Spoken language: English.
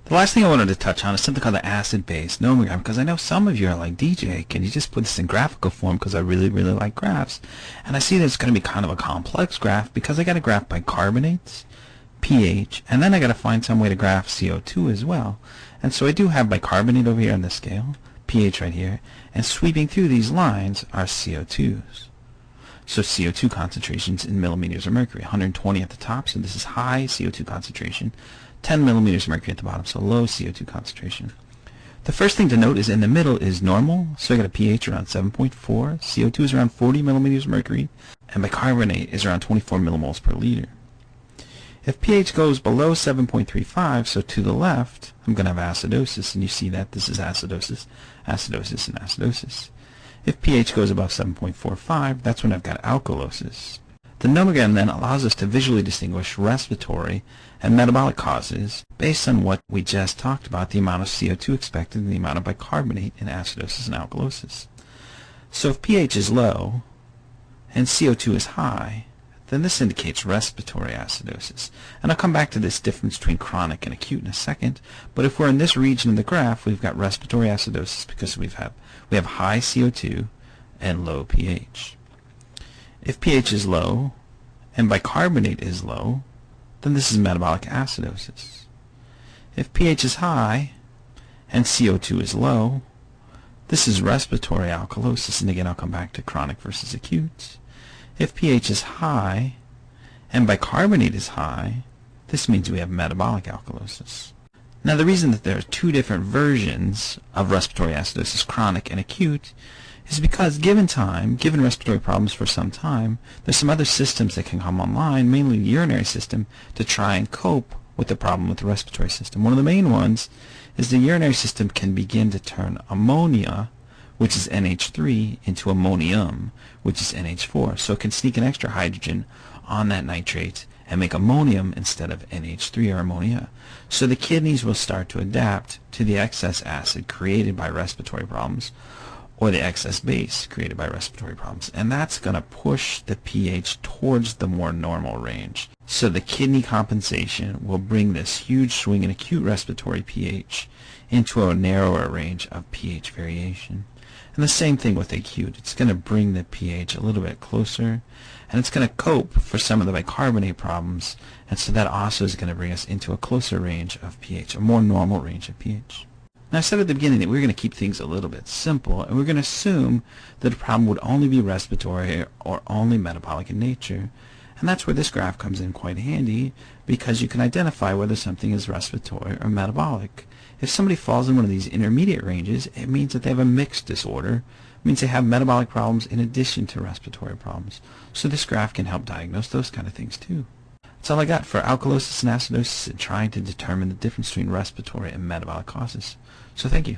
The last thing I wanted to touch on is something called the acid-base nomogram, because I know some of you are like, DJ, can you just put this in graphical form, because I really like graphs. And I see that it's going to be kind of a complex graph because I got to graph bicarbonates, pH, and then I got to find some way to graph CO2 as well. And so I do have bicarbonate over here on the scale, pH right here, and sweeping through these lines are CO2s. So CO2 concentrations in millimeters of mercury, 120 at the top, so this is high CO2 concentration, 10 millimeters of mercury at the bottom, so low CO2 concentration. The first thing to note is in the middle is normal, so I got a pH around 7.4, CO2 is around 40 millimeters of mercury, and bicarbonate is around 24 millimoles per liter. If pH goes below 7.35, so to the left, I'm going to have acidosis, and you see that this is acidosis, acidosis, and acidosis. If pH goes above 7.45, that's when I've got alkalosis. The nomogram then allows us to visually distinguish respiratory and metabolic causes based on what we just talked about, the amount of CO2 expected and the amount of bicarbonate in acidosis and alkalosis. So if pH is low and CO2 is high, then this indicates respiratory acidosis. And I'll come back to this difference between chronic and acute in a second, but if we're in this region of the graph, we've got respiratory acidosis because we have high CO2 and low pH. If pH is low and bicarbonate is low, then this is metabolic acidosis. If pH is high and CO2 is low, this is respiratory alkalosis, and again I'll come back to chronic versus acute. If pH is high and bicarbonate is high, this means we have metabolic alkalosis. Now the reason that there are two different versions of respiratory acidosis, chronic and acute, is because given time, given respiratory problems for some time, there's some other systems that can come online, mainly the urinary system, to try and cope with the problem with the respiratory system. One of the main ones is the urinary system can begin to turn ammonia, which is NH3, into ammonium, which is NH4. So it can sneak an extra hydrogen on that nitrate and make ammonium instead of NH3 or ammonia. So the kidneys will start to adapt to the excess acid created by respiratory problems, or the excess base created by respiratory problems. And that's going to push the pH towards the more normal range. So the kidney compensation will bring this huge swing in acute respiratory pH into a narrower range of pH variation. And the same thing with acute. It's going to bring the pH a little bit closer, and it's going to cope for some of the bicarbonate problems, and so that also is going to bring us into a closer range of pH, a more normal range of pH. Now I said at the beginning that we're going to keep things a little bit simple, and we're going to assume that the problem would only be respiratory or only metabolic in nature. And that's where this graph comes in quite handy, because you can identify whether something is respiratory or metabolic. If somebody falls in one of these intermediate ranges, it means that they have a mixed disorder. It means they have metabolic problems in addition to respiratory problems. So this graph can help diagnose those kind of things too. That's all I got for alkalosis and acidosis and trying to determine the difference between respiratory and metabolic causes. So thank you.